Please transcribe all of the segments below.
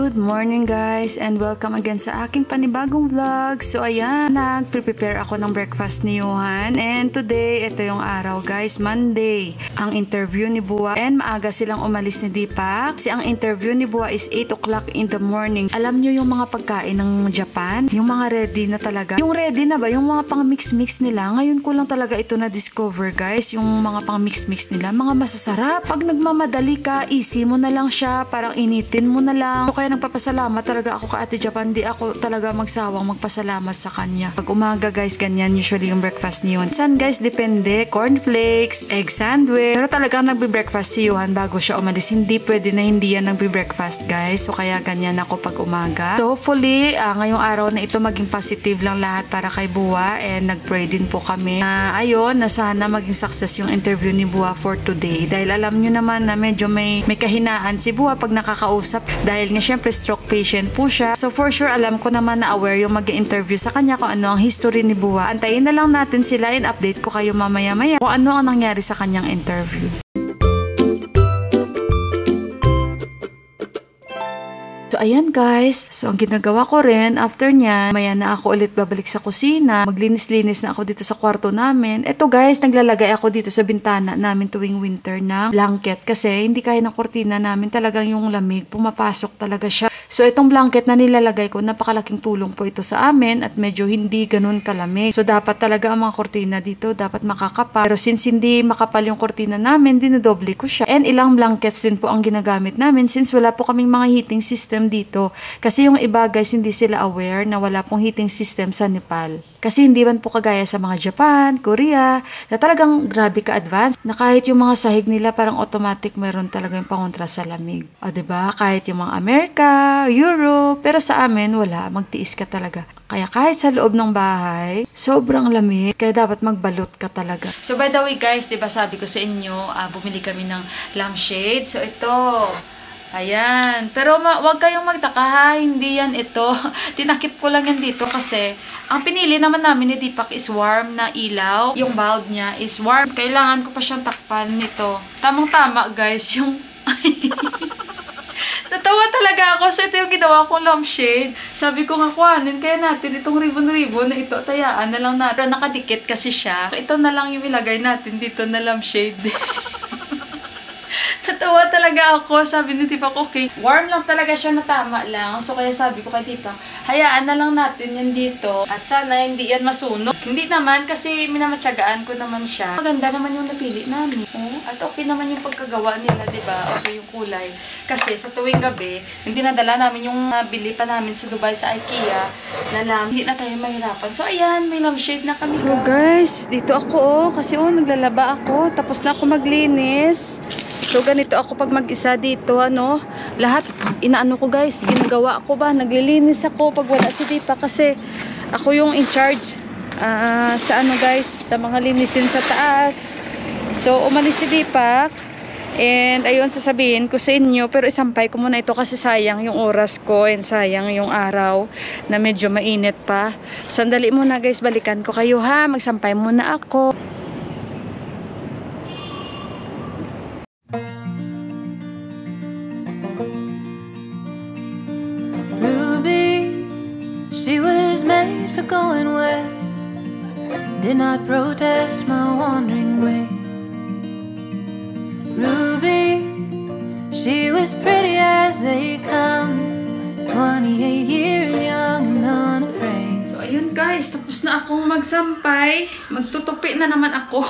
Good morning guys and welcome again sa aking panibagong vlog. So ayan, nag-prepare ako ng breakfast ni Johan and today, ito yung araw guys, Monday. Ang interview ni Bua and maaga silang umalis ni Deepak. Kasi ang interview ni Bua is 8 o'clock in the morning. Alam nyo yung mga pagkain ng Japan? Yung mga ready na talaga. Yung ready na ba? Yung mga pang mix-mix nila. Ngayon ko lang talaga ito na-discover guys. Yung mga pang mix-mix nila. Mga masasarap. Pag nagmamadali ka, easy mo na lang siya. Parang initin mo na lang. So, kaya nagpapasalamat talaga ako kay Ate Japan. Di ako talaga magsawang magpasalamat sa kanya. Pag umaga guys, ganyan usually yung breakfast niyon. San guys, depende. Cornflakes, egg sandwich. Pero talagang nagbe-breakfast si Johan bago siya umalis. Hindi pwede na hindi yan nagbe-breakfast guys. So kaya ganyan ako pag umaga. So hopefully, ngayong araw na ito maging positive lang lahat para kay Bua. And nag-pray din po kami na ayun, na sana maging success yung interview ni Bua for today. Dahil alam nyo naman na medyo may kahinaan si Bua pag nakakausap. Dahil nga syempre stroke patient po siya. So for sure alam ko naman na aware yung mag-interview sa kanya kung ano ang history ni Bua. Antayin na lang natin sila and update ko kayo mamaya-maya kung ano ang nangyari sa kanyang interview. So ayan guys, so ang ginagawa ko rin after nyan, maya na ako ulit babalik sa kusina, maglinis-linis na ako dito sa kwarto namin. Eto guys, naglalagay ako dito sa bintana namin tuwing winter ng blanket kasi hindi kaya ng kortina namin, talagang yung lamig, pumapasok talaga siya. So itong blanket na nilalagay ko, napakalaking tulong po ito sa amin at medyo hindi ganun kalamig. So dapat talaga ang mga kortina dito, dapat makakapal. Pero since hindi makapal yung kortina namin, dinodoble ko siya. And ilang blankets din po ang ginagamit namin since wala po kaming mga heating system dito. Kasi yung iba guys, hindi sila aware na wala pong heating system sa Nepal. Kasi hindi man po kagaya sa mga Japan, Korea, na talagang grabe ka-advance, na kahit yung mga sahig nila parang automatic meron talaga yung pangontra sa lamig. O diba? Kahit yung mga Amerika, Europe, pero sa amin wala, magtiis ka talaga. Kaya kahit sa loob ng bahay, sobrang lamig, kaya dapat magbalot ka talaga. So by the way guys, diba sabi ko sa inyo, bumili kami ng lampshade. So ito, ayan. Pero wag kayong magtaka ha, hindi yan ito. Tinakip ko lang yan dito kasi ang pinili naman namin ni Deepak is warm na ilaw. Yung bulb niya is warm. Kailangan ko pa siyang takpan nito. Tamang-tama guys, yung natawa talaga ako. So ito yung ginawa kong lampshade. Sabi ko nga, kuhanin kaya natin itong ribbon-ribbon na ito. Tayaan na lang natin. Pero nakadikit kasi siya. Ito na lang yung ilagay natin dito na lampshade. Natawa talaga ako. Sabi ni Deepak, okay, warm lang talaga siya na tama lang. So kaya sabi ko kay Deepak, hayaan na lang natin yan dito. At sana hindi yan masunog. Hindi naman kasi minamatsagaan ko naman siya. Maganda naman yung napili namin. At okay naman yung pagkagawa nila, diba? Okay yung kulay. Kasi sa tuwing gabi, nang dinadala namin yung bili pa namin sa Dubai sa IKEA na lamp, hindi na tayo mahirapan. So ayan, may lampshade na kami. So guys, dito ako kasi naglalaba ako. Tapos na ako maglinis. So, ganito ako pag mag-isa dito, lahat, inaano ko guys, ginagawa ko ba, naglilinis ako pag wala si Deepak kasi ako yung in charge sa guys, sa mga linisin sa taas. So, umalis si Deepak, and ayun, sasabihin ko sa inyo, pero isampay ko muna ito kasi sayang yung oras ko, and sayang yung araw na medyo mainit pa. Sandali muna guys, balikan ko kayo ha, magsampay muna ako. She was made for going west, did not protest my wandering ways. Ruby, she was pretty as they come, 28 years young and unafraid. So ayun guys, tapos na akong magsampay. Magtutupi na naman ako.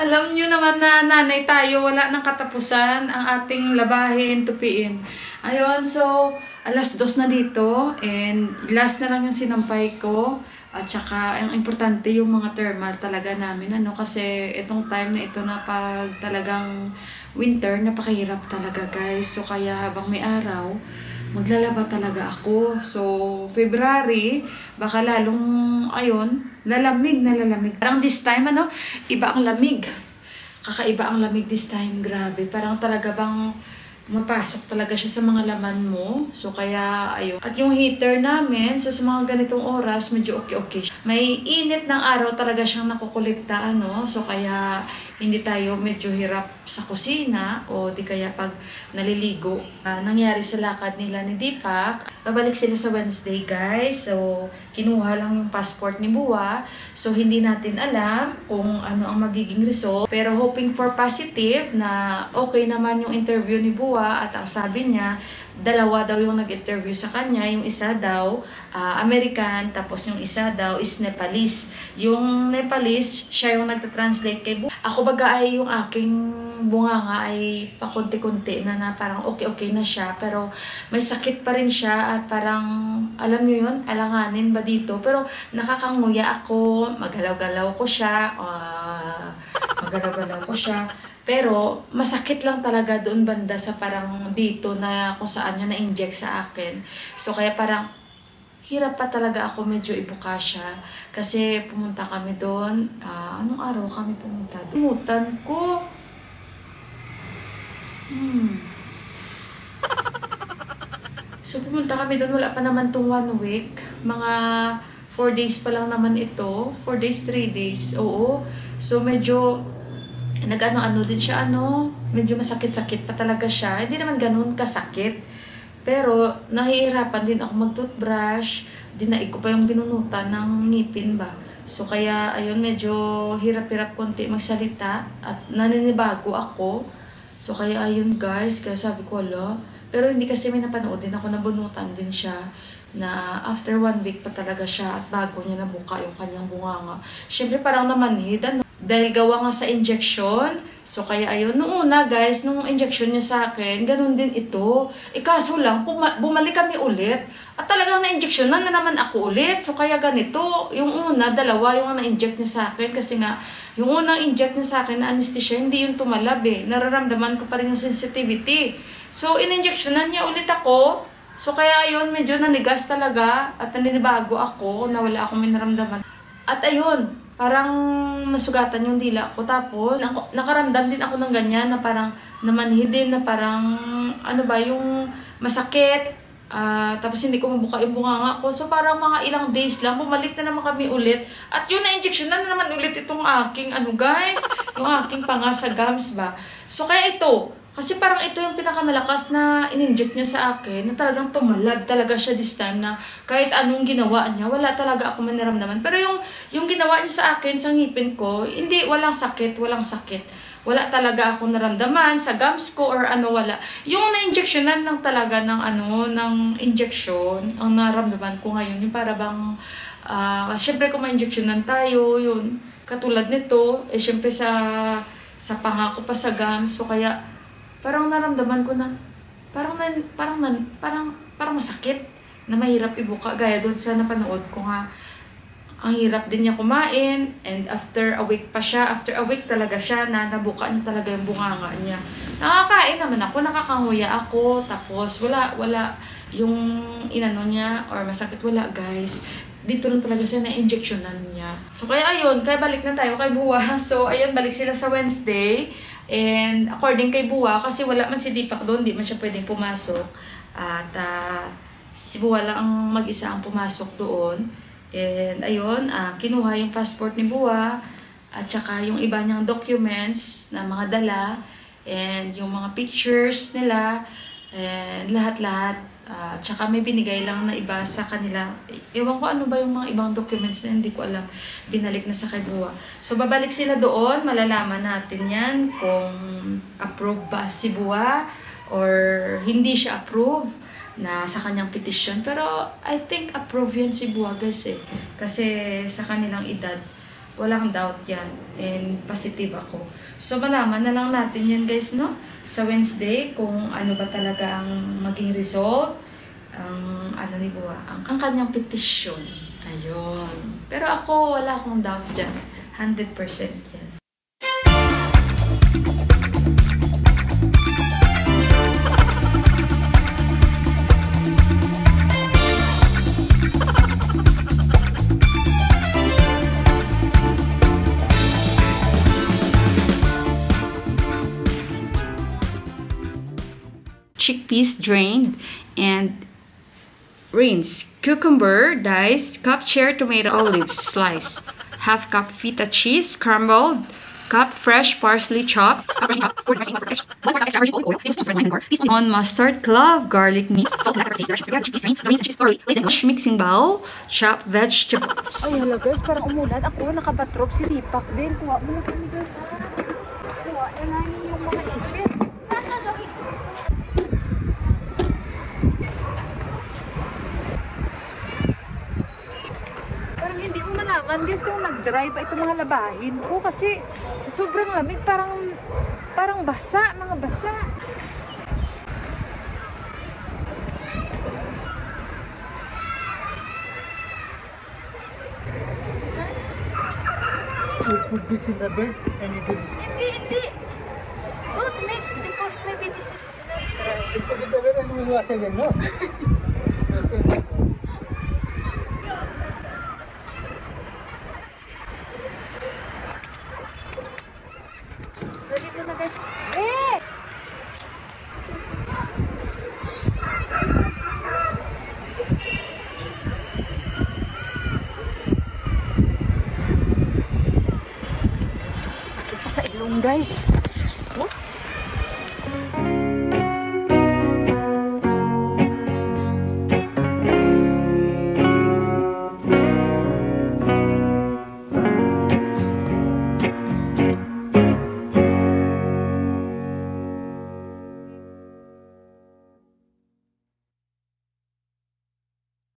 Alam nyo naman na nanay tayo, wala nang katapusan ang ating labahin, tupiin. Ayun, so alas 2 na dito and last na lang yung sinampay ko at saka ang importante yung mga thermal talaga namin kasi itong time na ito na pag talagang winter napakahirap talaga guys. So kaya habang may araw maglalaba talaga ako. So February baka lalong lalamig na lalamig. Parang this time iba ang lamig. Kakaiba ang lamig this time, grabe. Parang talaga bang mapasok talaga siya sa mga laman mo. So, kaya, ayun. At yung heater namin, so sa mga ganitong oras, medyo okay-okay. May init ng araw talaga siyang nakukulikta, So, kaya, hindi tayo medyo hirap sa kusina o di kaya pag naliligo. Nangyari sa lakad nila ni Deepak, babalik sila sa Wednesday guys. So kinuha lang yung passport ni Buwa. So hindi natin alam kung ano ang magiging result. Pero hoping for positive na okay naman yung interview ni Buwa at ang sabi niya, dalawa daw yung nag-interview sa kanya. Yung isa daw, American, tapos yung isa daw is Nepalese. Yung Nepalese, siya yung nagta-translate kay Buwa. Ako baga ay yung aking bunganga ay pakunti-kunti na parang okay na siya. Pero may sakit pa rin siya at parang, alam nyo yun, alanganin ba dito? Pero nakakanguya ako, magalaw-galaw ko siya, Pero masakit lang talaga doon banda sa parang dito na kung saan niya na-inject sa akin. So kaya parang hirap pa talaga ako medyo ibuka siya. Kasi pumunta kami doon. Anong araw kami pumunta doon? Pumutan ko. So pumunta kami doon. Wala pa naman tong 1 week. Mga 4 days pa lang naman ito. 4 days, 3 days. Oo. So medyo nag-ano-ano din siya, medyo masakit-sakit pa talaga siya. Hindi naman ganun kasakit. Pero, nahihirapan din ako mag-toothbrush. Dinaig ko pa yung binunutan ng ngipin ba. So, kaya, ayun, medyo hirap-hirap konti magsalita. At naninibago ako. So, kaya, ayun guys, kaya sabi ko, ala. Pero, hindi kasi may napanood din ako na bunutan din siya. Na after 1 week pa talaga siya at bago niya nabuka yung kanyang bunganga. Siyempre, parang namanhid, dahil gawa nga sa injection. So, kaya ayun. Noong una, guys, nung injection niya sa akin, ganun din ito. Kaso lang, bumalik kami ulit. At talagang na-injection na naman ako ulit. So, kaya ganito. Yung una, dalawa yung na-inject niya sa akin. Kasi nga, yung unang inject niya sa akin na anesthesia, hindi yung tumalab eh. Nararamdaman ko pa rin yung sensitivity. So, in-injectionan niya ulit ako. So, kaya ayun, medyo nanigas talaga. At naninibago ako na wala akong minaramdaman. At ayun, parang nasugatan yung dila ko. Tapos, nakaramdam din ako ng ganyan na parang namanhid din na parang, yung masakit. Tapos hindi ko mabuka yung bunganga ko. So, parang mga ilang days lang, bumalik na naman kami ulit. At yun, na-injection na naman ulit itong aking, guys, yung aking panga sa gums ba. So, kaya ito, kasi parang ito yung pinakamalakas na in-inject niya sa akin, na talagang tumalab talaga siya this time na kahit anong ginawa niya, wala talaga ako maniramdaman. Pero yung ginawa niya sa akin, sa ngipin ko, hindi, walang sakit. Wala talaga akong naramdaman sa gums ko or wala. Yung na-injectionan lang talaga ng injection, ang naramdaman ko ngayon, yung para bang, syempre kung ma-injectionan tayo, yun, katulad nito, syempre sa pangako pa sa gums, so kaya, parang naramdaman ko na parang masakit na mahirap ibuka gaya doon sa napanood ko nga. Ang hirap din niya kumain and after a week talaga siya na nabuka niya talaga yung bunganga niya. Nakakain naman ako, nakakanguya ako, tapos wala yung inano niya or masakit, wala guys. Dito lang talaga siya na-injectionan niya. So kaya ayun, kaya balik na tayo kay Buwa. So ayun, balik sila sa Wednesday. And according kay Buwa, kasi wala man si Deepak doon, di man siya pwedeng pumasok. At si Buwa lang ang mag-isa ang pumasok doon. And ayun, kinuha yung passport ni Buwa. At saka yung iba niyang documents na mga dala. And yung mga pictures nila. And lahat-lahat. Tsaka may binigay lang na iba sa kanila. Ewan ko ano ba yung mga ibang documents na hindi ko alam. Binalik na sa kay Buwa. So, babalik sila doon. Malalaman natin yan kung approve ba si Buwa or hindi siya approve na sa kanyang petition. Pero, I think approve yan si Buwa guys eh. Kasi sa kanilang edad, walang doubt yan. And positive ako. So, malaman na lang natin yan guys, no? Sa Wednesday, kung ano ba talaga ang maging result. Ni Buwa, ang kanyang petition. Ayun. Pero ako, wala akong doubt dyan. 100% yan. Chickpeas drained and rinse. Cucumber diced, cup cherry tomato, olives sliced, half cup feta cheese, crumbled, cup fresh parsley chopped, on mustard, clove, garlic mix, mixing bowl, chopped vegetables. Ay, hello guys, parang umulan ako, nakabatrop si Tipak din. Kuha mo na kami guys, ha? Kuha na namin yung mga ipit. Parang hindi mo malaman guys kung nag-dry ba itong mga labahin ko kasi sa sobrang lamig parang basa, mga basa. You put this in the bed and you do. Hindi. Don't mix because maybe this is not dry. You put it in the bed and we'll wash again, no? It's the same. Ready ko na guys. Eh! Sakit pa sa ilong guys. Oh.